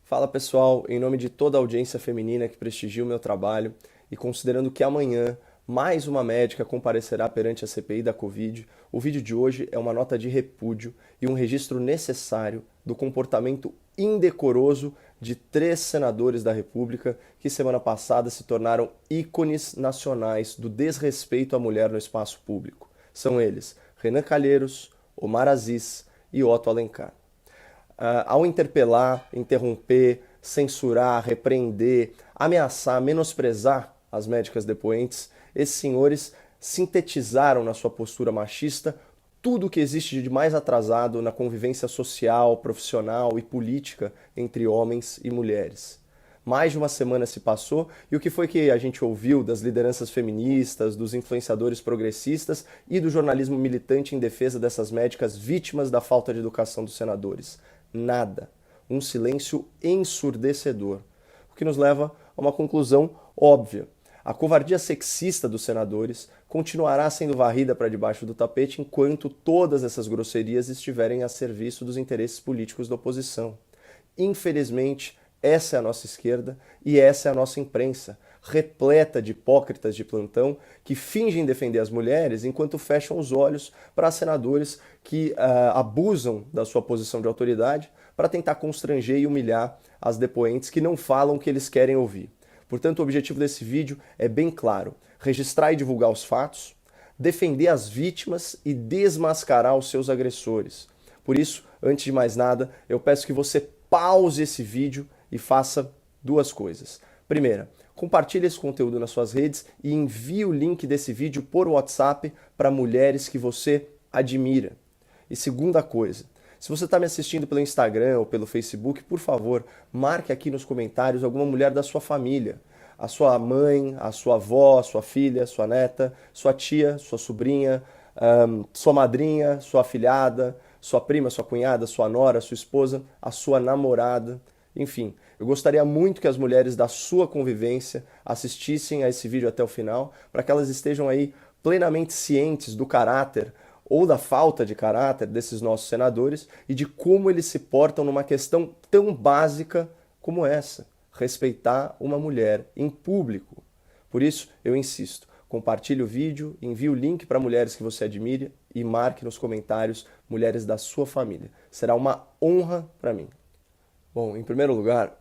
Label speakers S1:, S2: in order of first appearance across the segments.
S1: Fala pessoal, em nome de toda a audiência feminina que prestigia o meu trabalho e considerando que amanhã mais uma médica comparecerá perante a CPI da Covid, o vídeo de hoje é uma nota de repúdio e um registro necessário do comportamento indecoroso de 3 senadores da República que semana passada se tornaram ícones nacionais do desrespeito à mulher no espaço público. São eles Renan Calheiros, Omar Aziz e Otto Alencar. Ao interpelar, interromper, censurar, repreender, ameaçar, menosprezar as médicas depoentes, esses senhores sintetizaram na sua postura machista tudo o que existe de mais atrasado na convivência social, profissional e política entre homens e mulheres. Mais de uma semana se passou e o que foi que a gente ouviu das lideranças feministas, dos influenciadores progressistas e do jornalismo militante em defesa dessas médicas vítimas da falta de educação dos senadores? Nada. Um silêncio ensurdecedor. O que nos leva a uma conclusão óbvia. A covardia sexista dos senadores continuará sendo varrida para debaixo do tapete enquanto todas essas grosserias estiverem a serviço dos interesses políticos da oposição. Infelizmente, essa é a nossa esquerda e essa é a nossa imprensa, repleta de hipócritas de plantão que fingem defender as mulheres enquanto fecham os olhos para senadores que abusam da sua posição de autoridade para tentar constranger e humilhar as depoentes que não falam o que eles querem ouvir. Portanto, o objetivo desse vídeo é bem claro: registrar e divulgar os fatos, defender as vítimas e desmascarar os seus agressores. Por isso, antes de mais nada, eu peço que você pause esse vídeo e faça duas coisas. Primeira, compartilhe esse conteúdo nas suas redes e envie o link desse vídeo por WhatsApp para mulheres que você admira. E segunda coisa, se você está me assistindo pelo Instagram ou pelo Facebook, por favor, marque aqui nos comentários alguma mulher da sua família. A sua mãe, a sua avó, a sua filha, sua neta, sua tia, sua sobrinha, sua madrinha, sua afilhada, sua prima, sua cunhada, sua nora, sua esposa, a sua namorada. Enfim, eu gostaria muito que as mulheres da sua convivência assistissem a esse vídeo até o final, para que elas estejam aí plenamente cientes do caráter ou da falta de caráter desses nossos senadores e de como eles se portam numa questão tão básica como essa: respeitar uma mulher em público. Por isso, eu insisto, compartilhe o vídeo, envie o link para mulheres que você admire e marque nos comentários mulheres da sua família. Será uma honra para mim. Bom, em primeiro lugar,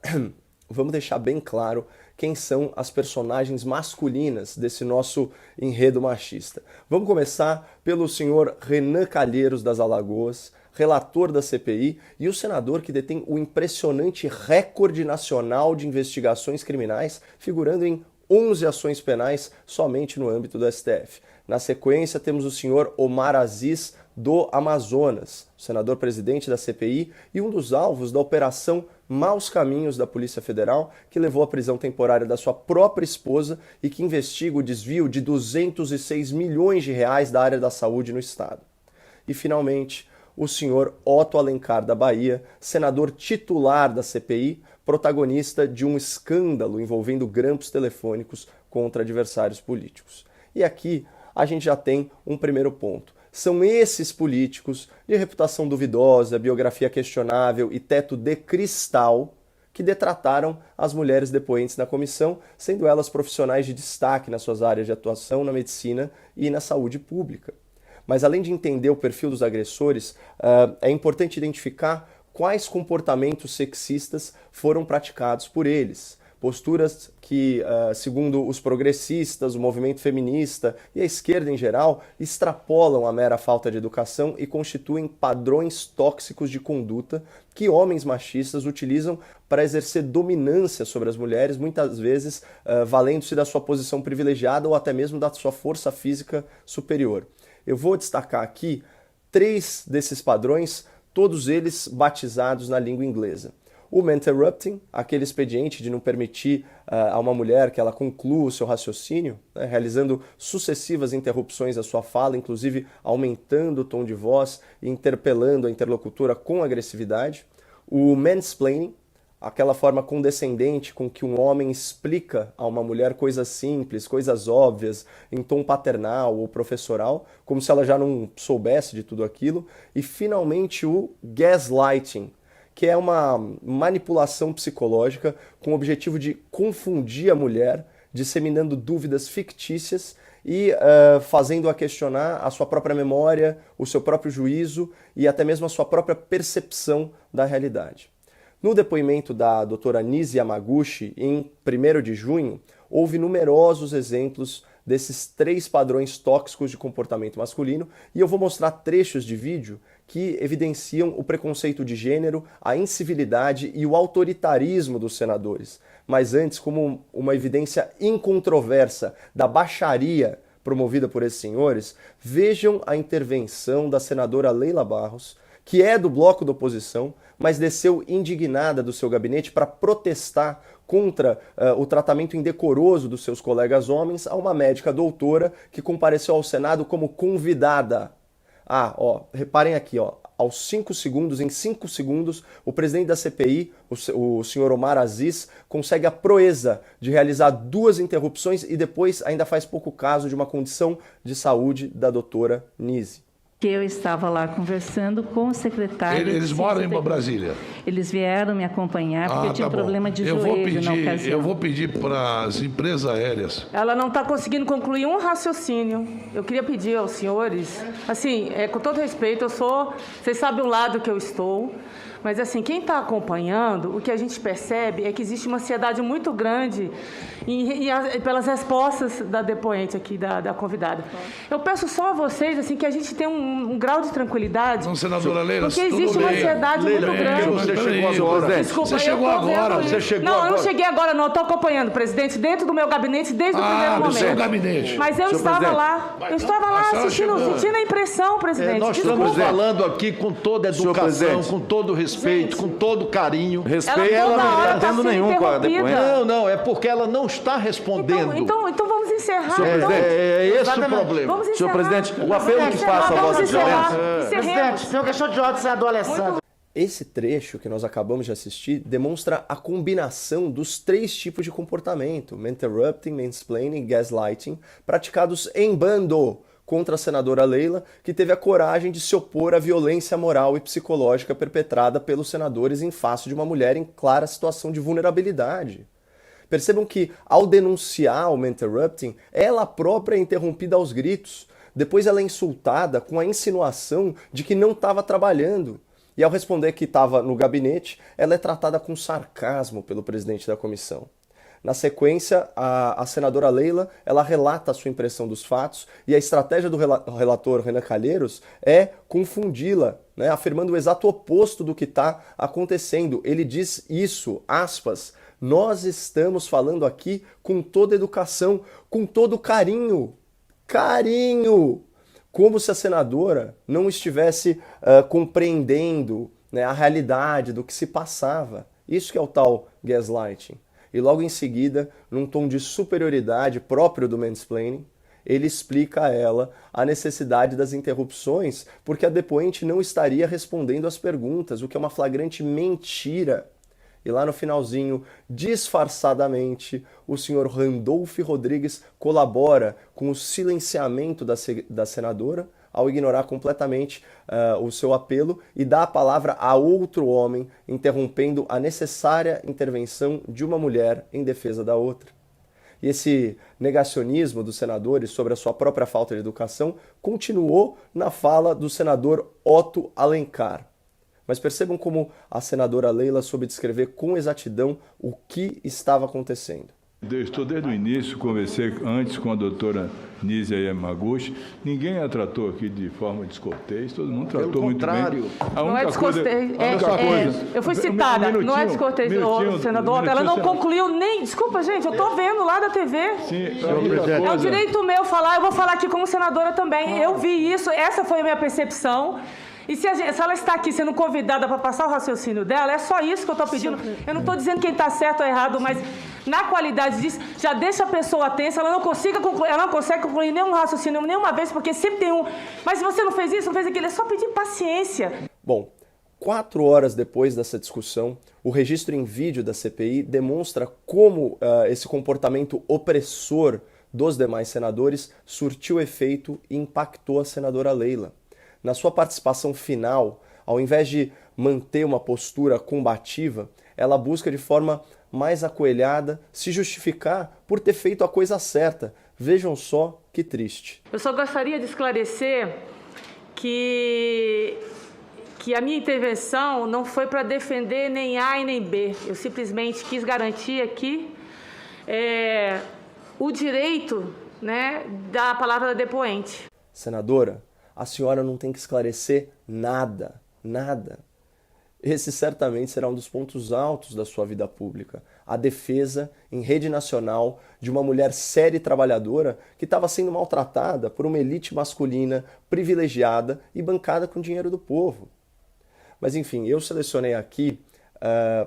S1: vamos deixar bem claro quem são as personagens masculinas desse nosso enredo machista. Vamos começar pelo senhor Renan Calheiros das Alagoas, relator da CPI e o senador que detém o impressionante recorde nacional de investigações criminais, figurando em 11 ações penais somente no âmbito do STF. Na sequência, temos o senhor Omar Aziz do Amazonas, senador-presidente da CPI e um dos alvos da Operação Maus Caminhos da Polícia Federal, que levou à prisão temporária da sua própria esposa e que investiga o desvio de 206 milhões de reais da área da saúde no estado. E, finalmente, o senhor Otto Alencar da Bahia, senador titular da CPI, protagonista de um escândalo envolvendo grampos telefônicos contra adversários políticos. E aqui a gente já tem um primeiro ponto. São esses políticos de reputação duvidosa, biografia questionável e teto de cristal que detrataram as mulheres depoentes na comissão, sendo elas profissionais de destaque nas suas áreas de atuação na medicina e na saúde pública. Mas além de entender o perfil dos agressores, é importante identificar quais comportamentos sexistas foram praticados por eles. Posturas que, segundo os progressistas, o movimento feminista e a esquerda em geral, extrapolam a mera falta de educação e constituem padrões tóxicos de conduta que homens machistas utilizam para exercer dominância sobre as mulheres, muitas vezes valendo-se da sua posição privilegiada ou até mesmo da sua força física superior. Eu vou destacar aqui 3 desses padrões, todos eles batizados na língua inglesa. O interrupting, aquele expediente de não permitir a uma mulher que ela conclua o seu raciocínio, né, realizando sucessivas interrupções à sua fala, inclusive aumentando o tom de voz e interpelando a interlocutora com agressividade. O mansplaining, aquela forma condescendente com que um homem explica a uma mulher coisas simples, coisas óbvias, em tom paternal ou professoral, como se ela já não soubesse de tudo aquilo. E finalmente o gaslighting, que é uma manipulação psicológica com o objetivo de confundir a mulher, disseminando dúvidas fictícias e fazendo-a questionar a sua própria memória, o seu próprio juízo e até mesmo a sua própria percepção da realidade. No depoimento da doutora Nise Yamaguchi, em 1º de junho, houve numerosos exemplos desses 3 padrões tóxicos de comportamento masculino e eu vou mostrar trechos de vídeo que evidenciam o preconceito de gênero, a incivilidade e o autoritarismo dos senadores. Mas antes, como uma evidência incontroversa da baixaria promovida por esses senhores, vejam a intervenção da senadora Leila Barros, que é do bloco da oposição, mas desceu indignada do seu gabinete para protestar contra o tratamento indecoroso dos seus colegas homens a uma médica doutora que compareceu ao Senado como convidada. Reparem aqui, aos 5 segundos, em 5 segundos, o presidente da CPI, o senhor Omar Aziz, consegue a proeza de realizar 2 interrupções e depois ainda faz pouco caso de uma condição de saúde da doutora Nise.
S2: Que eu estava lá conversando com o secretário...
S3: Eles moram em Brasília?
S2: Eles vieram me acompanhar porque eu tinha problema de joelho na ocasião.
S3: Eu vou pedir para as empresas aéreas...
S4: Ela não está conseguindo concluir um raciocínio. Eu queria pedir aos senhores, assim, com todo respeito, vocês sabem o lado que eu estou, mas assim, quem está acompanhando, o que a gente percebe é que existe uma ansiedade muito grande pelas respostas da depoente aqui, da convidada. Eu peço só a vocês, assim, que a gente tenha um grau de tranquilidade.
S3: Não, senadora Leila,
S4: porque existe uma ansiedade muito grande.
S3: Você chegou agora. Desculpa, você chegou agora.
S4: Não, eu não cheguei agora, não. Eu estou acompanhando, presidente, dentro do meu gabinete, desde o primeiro momento.
S3: Do seu gabinete.
S4: Mas eu estava lá. Eu estava lá sentindo a impressão, presidente.
S5: Nós estamos falando aqui com toda educação, com todo respeito, com todo carinho.
S6: Respeito, ela não está tendo nenhum com a depoente.
S5: Não, é porque ela não está respondendo.
S4: Então vamos encerrar.
S6: Senhor presidente,
S5: é esse o problema.
S4: Vamos encerrar.
S6: Senhor presidente, o apelo que faço a Vossa Excelência...
S7: Presidente, o senhor questão de ordem, senador Alessandro.
S1: Esse trecho que nós acabamos de assistir demonstra a combinação dos 3 tipos de comportamento, interrupting, mansplaining e gaslighting, praticados em bando contra a senadora Leila, que teve a coragem de se opor à violência moral e psicológica perpetrada pelos senadores em face de uma mulher em clara situação de vulnerabilidade. Percebam que, ao denunciar o interrupting, ela própria é interrompida aos gritos. Depois ela é insultada com a insinuação de que não estava trabalhando. E ao responder que estava no gabinete, ela é tratada com sarcasmo pelo presidente da comissão. Na sequência, a senadora Leila, ela relata a sua impressão dos fatos e a estratégia do relator Renan Calheiros é confundi-la, né, afirmando o exato oposto do que está acontecendo. Ele diz isso, aspas, nós estamos falando aqui com toda educação, com todo carinho. Carinho! Como se a senadora não estivesse compreendendo, né, a realidade do que se passava. Isso que é o tal gaslighting. E logo em seguida, num tom de superioridade próprio do mansplaining, ele explica a ela a necessidade das interrupções porque a depoente não estaria respondendo às perguntas, o que é uma flagrante mentira. E lá no finalzinho, disfarçadamente, o senhor Randolph Rodrigues colabora com o silenciamento da senadora ao ignorar completamente o seu apelo e dá a palavra a outro homem, interrompendo a necessária intervenção de uma mulher em defesa da outra. E esse negacionismo dos senadores sobre a sua própria falta de educação continuou na fala do senador Otto Alencar. Mas percebam como a senadora Leila soube descrever com exatidão o que estava acontecendo.
S8: Eu estou desde o início, conversei antes com a doutora Nise Yamaguchi, ninguém a tratou aqui de forma descortês, todo mundo tratou muito bem.
S4: Não é descortês, eu fui citada, não é descortês, senador, ela não concluiu nem, desculpa gente, eu estou vendo lá da TV.
S8: Sim,
S4: é o direito meu falar, eu vou falar aqui como senadora também, eu vi isso, essa foi a minha percepção. E se ela está aqui sendo convidada para passar o raciocínio dela, é só isso que eu estou pedindo. Eu não estou dizendo quem está certo ou errado, mas na qualidade disso, já deixa a pessoa tensa, ela não consegue concluir nenhum raciocínio nenhuma vez, porque sempre tem um... Mas se você não fez isso, não fez aquilo, é só pedir paciência.
S1: Bom, 4 horas depois dessa discussão, o registro em vídeo da CPI demonstra como esse comportamento opressor dos demais senadores surtiu efeito e impactou a senadora Leila. Na sua participação final, ao invés de manter uma postura combativa, ela busca de forma mais acoelhada se justificar por ter feito a coisa certa. Vejam só que triste.
S4: Eu só gostaria de esclarecer que a minha intervenção não foi para defender nem A e nem B. Eu simplesmente quis garantir aqui o direito, né, da palavra da depoente.
S1: Senadora, a senhora não tem que esclarecer nada, nada. Esse certamente será um dos pontos altos da sua vida pública. A defesa em rede nacional de uma mulher séria e trabalhadora que estava sendo maltratada por uma elite masculina privilegiada e bancada com dinheiro do povo. Mas enfim, eu selecionei aqui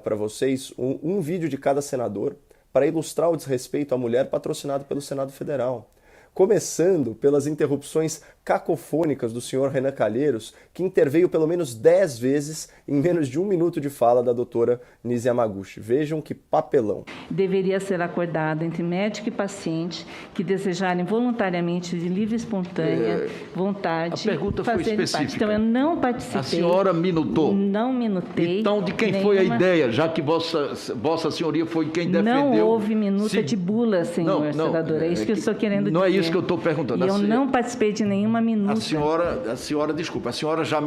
S1: para vocês um vídeo de cada senador para ilustrar o desrespeito à mulher patrocinado pelo Senado Federal. Começando pelas interrupções cacofônicas do senhor Renan Calheiros, que interveio pelo menos 10 vezes em menos de 1 minuto de fala da doutora Nise Yamaguchi. Vejam que papelão.
S2: Deveria ser acordado entre médico e paciente que desejarem voluntariamente, de livre e espontânea vontade.
S5: A pergunta foi específica.
S2: Parte. Então, eu não participei.
S5: A senhora minutou.
S2: Não minutei.
S5: Então, de quem foi a ideia, já que Vossa Senhoria foi quem defendeu?
S2: Não houve minuta de bula, senhor senador. É isso que eu estou querendo dizer.
S5: Não é isso que eu estou perguntando.
S2: E eu não participei de nenhuma minuta.
S5: A senhora, desculpa, a senhora já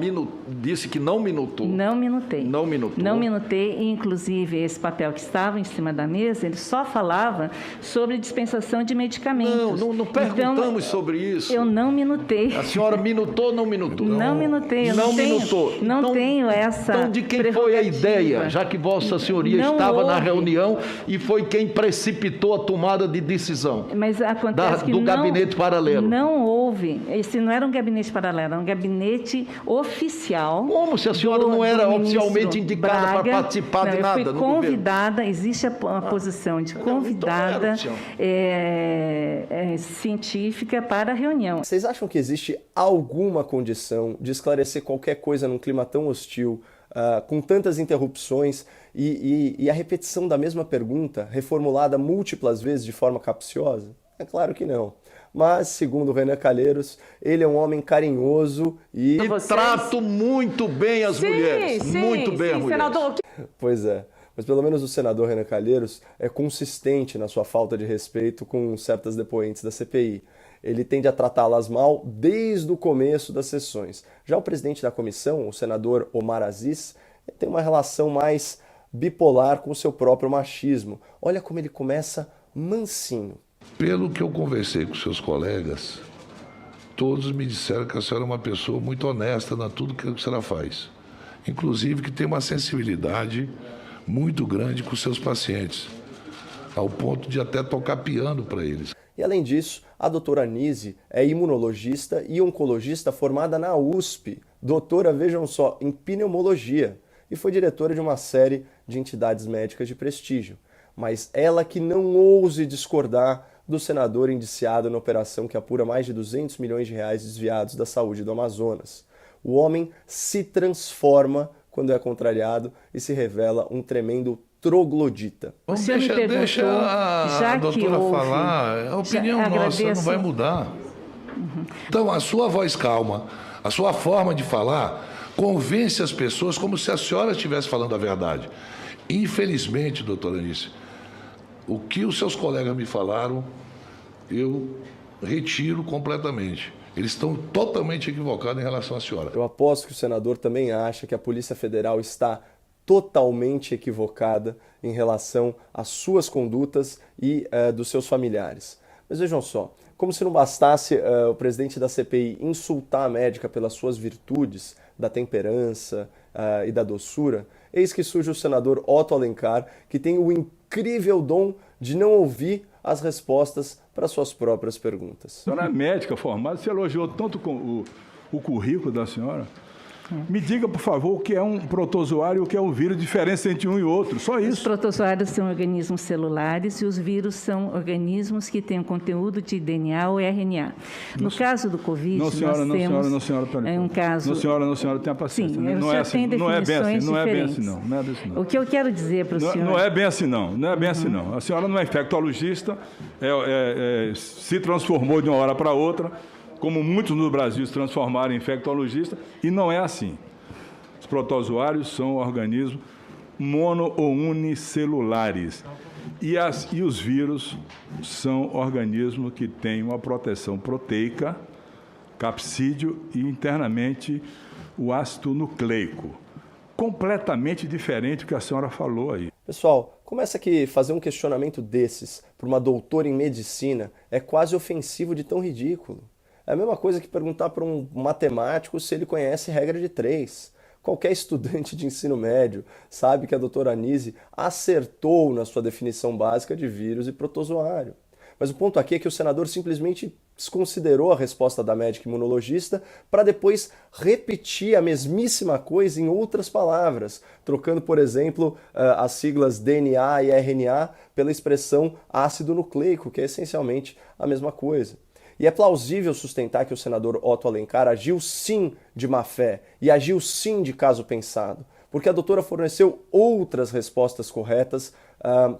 S5: disse que não minutou.
S2: Não minutei.
S5: Não minutou.
S2: Não minutei, e inclusive esse papel que estava em cima da mesa, ele só falava sobre dispensação de medicamentos.
S5: Não perguntamos sobre isso.
S2: Eu não minutei.
S5: A senhora minutou ou não minutou?
S2: Não minutei. Eu
S5: não minutou.
S2: Não tenho essa.
S5: Então, de quem foi a ideia, já que Vossa Senhoria estava na reunião e foi quem precipitou a tomada de decisão?
S2: Mas acontece
S5: do gabinete paralelo.
S2: Não houve. Esse não era um gabinete paralelo, era um gabinete oficial.
S5: Como se a senhora não era oficialmente indicada para participar de nada?
S2: Eu fui convidada, existe a posição de convidada científica para a reunião.
S1: Vocês acham que existe alguma condição de esclarecer qualquer coisa num clima tão hostil, com tantas interrupções e a repetição da mesma pergunta, reformulada múltiplas vezes de forma capciosa? É claro que não. Mas, segundo o Renan Calheiros, ele é um homem carinhoso e
S5: trato muito bem as mulheres. Muito bem as mulheres.
S4: Senador.
S1: Pois é. Mas pelo menos o senador Renan Calheiros é consistente na sua falta de respeito com certas depoentes da CPI. Ele tende a tratá-las mal desde o começo das sessões. Já o presidente da comissão, o senador Omar Aziz, tem uma relação mais bipolar com o seu próprio machismo. Olha como ele começa mansinho.
S3: Pelo que eu conversei com seus colegas, todos me disseram que a senhora é uma pessoa muito honesta na tudo que a senhora faz. Inclusive que tem uma sensibilidade muito grande com seus pacientes, ao ponto de até tocar piano para eles.
S1: E além disso, a doutora Nise é imunologista e oncologista formada na USP, doutora, vejam só, em pneumologia, e foi diretora de uma série de entidades médicas de prestígio. Mas ela que não ouse discordar do senador indiciado na operação que apura mais de 200 milhões de reais desviados da saúde do Amazonas. O homem se transforma quando é contrariado e se revela um tremendo troglodita.
S3: Deixa a doutora falar, a opinião nossa não vai mudar. Então, a sua voz calma, a sua forma de falar, convence as pessoas como se a senhora estivesse falando a verdade. Infelizmente, doutora Anice, o que os seus colegas me falaram, eu retiro completamente. Eles estão totalmente equivocados em relação à senhora.
S1: Eu aposto que o senador também acha que a Polícia Federal está totalmente equivocada em relação às suas condutas e dos seus familiares. Mas vejam só, como se não bastasse o presidente da CPI insultar a médica pelas suas virtudes, da temperança e da doçura, eis que surge o senador Otto Alencar, que tem o incrível dom de não ouvir as respostas para suas próprias perguntas.
S8: A senhora é médica formada, você elogiou tanto o currículo da senhora. Me diga, por favor, o que é um protozoário e o que é um vírus, diferença entre um e outro, só isso.
S2: Os protozoários são organismos celulares e os vírus são organismos que têm conteúdo de DNA ou RNA. No caso do Covid,
S8: não, senhora, não, senhora, peraí.
S2: Um caso...
S8: Não, senhora, tenha paciência.
S2: Sim,
S8: não é assim, não é bem assim, não é bem assim, não. Não é bem assim, não.
S2: O que eu quero dizer para o senhor...
S8: Não é bem assim, não. Não é bem assim, não. A senhora não é infectologista, se transformou de uma hora para outra, como muitos no Brasil se transformaram em infectologista, e não é assim. protozoários são organismos mono ou unicelulares. E os vírus são organismos que têm uma proteção proteica, capsídeo e internamente o ácido nucleico. Completamente diferente do que a senhora falou aí.
S1: Pessoal, começa que fazer um questionamento desses para uma doutora em medicina é quase ofensivo de tão ridículo. É a mesma coisa que perguntar para um matemático se ele conhece regra de 3. Qualquer estudante de ensino médio sabe que a doutora Anísia acertou na sua definição básica de vírus e protozoário. Mas o ponto aqui é que o senador simplesmente desconsiderou a resposta da médica imunologista para depois repetir a mesmíssima coisa em outras palavras, trocando, por exemplo, as siglas DNA e RNA pela expressão ácido nucleico, que é essencialmente a mesma coisa. E é plausível sustentar que o senador Otto Alencar agiu sim de má fé e agiu sim de caso pensado, porque a doutora forneceu outras respostas corretas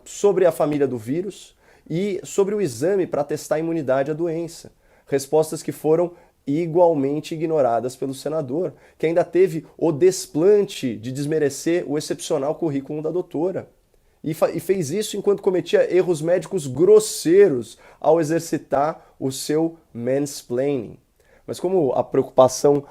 S1: sobre a família do vírus e sobre o exame para testar a imunidade à doença. Respostas que foram igualmente ignoradas pelo senador, que ainda teve o desplante de desmerecer o excepcional currículo da doutora. E fez isso enquanto cometia erros médicos grosseiros ao exercitar o seu mansplaining. Mas como a preocupação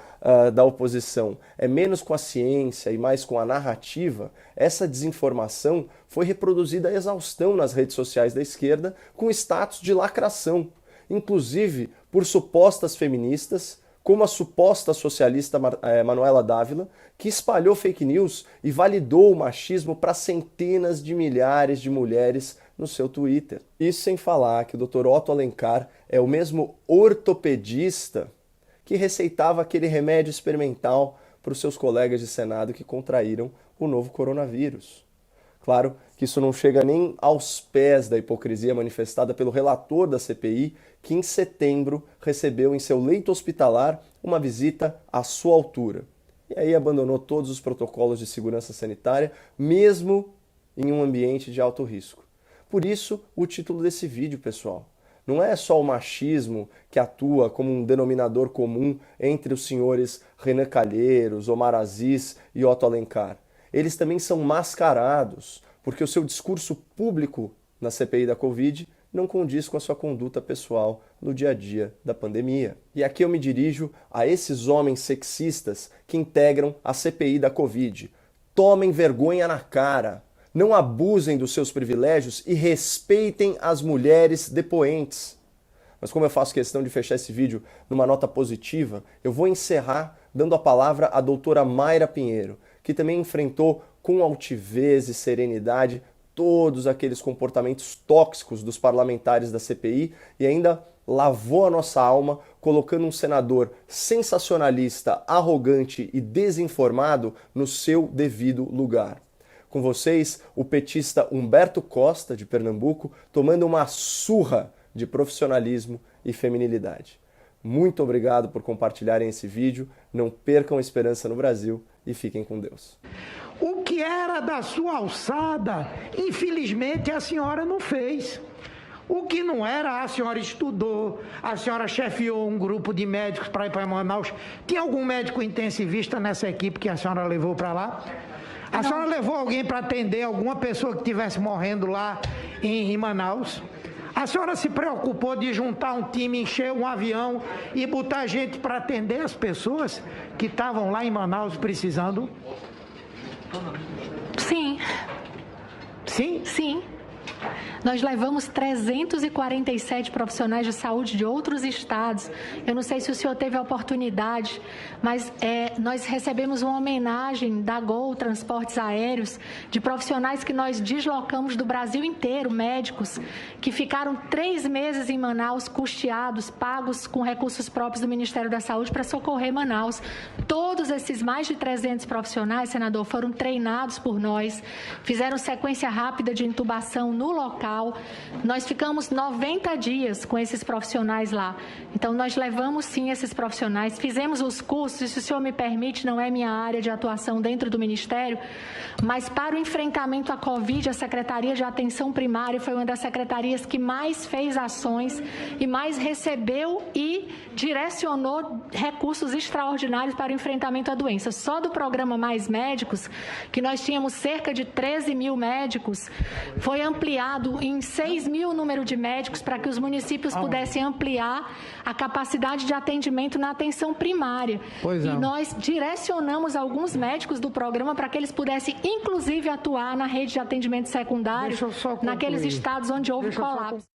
S1: da oposição é menos com a ciência e mais com a narrativa, essa desinformação foi reproduzida à exaustão nas redes sociais da esquerda com status de lacração, inclusive por supostas feministas, como a suposta socialista Manuela Dávila, que espalhou fake news e validou o machismo para centenas de milhares de mulheres no seu Twitter. Isso sem falar que o Dr. Otto Alencar é o mesmo ortopedista que receitava aquele remédio experimental para os seus colegas de Senado que contraíram o novo coronavírus. Claro que isso não chega nem aos pés da hipocrisia manifestada pelo relator da CPI, que em setembro recebeu em seu leito hospitalar uma visita à sua altura. E aí abandonou todos os protocolos de segurança sanitária, mesmo em um ambiente de alto risco. Por isso, o título desse vídeo, pessoal. Não é só o machismo que atua como um denominador comum entre os senhores Renan Calheiros, Omar Aziz e Otto Alencar. Eles também são mascarados, porque o seu discurso público na CPI da Covid não condiz com a sua conduta pessoal no dia a dia da pandemia. E aqui eu me dirijo a esses homens sexistas que integram a CPI da Covid. Tomem vergonha na cara, não abusem dos seus privilégios e respeitem as mulheres depoentes. Mas como eu faço questão de fechar esse vídeo numa nota positiva, eu vou encerrar dando a palavra à doutora Mayra Pinheiro, que também enfrentou com altivez e serenidade todos aqueles comportamentos tóxicos dos parlamentares da CPI e ainda lavou a nossa alma colocando um senador sensacionalista, arrogante e desinformado no seu devido lugar. Com vocês, o petista Humberto Costa, de Pernambuco, tomando uma surra de profissionalismo e feminilidade. Muito obrigado por compartilharem esse vídeo, não percam a esperança no Brasil e fiquem com Deus.
S9: O que era da sua alçada, infelizmente a senhora não fez. O que não era, a senhora estudou, a senhora chefiou um grupo de médicos para ir para Manaus. Tinha algum médico intensivista nessa equipe que a senhora levou para lá? A senhora levou alguém para atender alguma pessoa que estivesse morrendo lá em Manaus? A senhora se preocupou de juntar um time, encher um avião e botar gente para atender as pessoas que estavam lá em Manaus precisando?
S10: Sim.
S9: Sim?
S10: Sim. Nós levamos 347 profissionais de saúde de outros estados. Eu não sei se o senhor teve a oportunidade, mas nós recebemos uma homenagem da Gol Transportes Aéreos de profissionais que nós deslocamos do Brasil inteiro, médicos, que ficaram 3 meses em Manaus, custeados, pagos com recursos próprios do Ministério da Saúde para socorrer Manaus. Todos esses mais de 300 profissionais, senador, foram treinados por nós, fizeram sequência rápida de intubação atuam no local. Nós ficamos 90 dias com esses profissionais lá. Então, nós levamos, sim, esses profissionais, fizemos os cursos, se o senhor me permite, não é minha área de atuação dentro do Ministério, mas para o enfrentamento à Covid, a Secretaria de Atenção Primária foi uma das secretarias que mais fez ações e mais recebeu e direcionou recursos extraordinários para o enfrentamento à doença. Só do programa Mais Médicos, que nós tínhamos cerca de 13 mil médicos, foi ampliado em 6 mil o número de médicos para que os municípios pudessem ampliar a capacidade de atendimento na atenção primária. E nós direcionamos alguns médicos do programa para que eles pudessem, inclusive, atuar na rede de atendimento secundário naqueles estados onde houve colapso.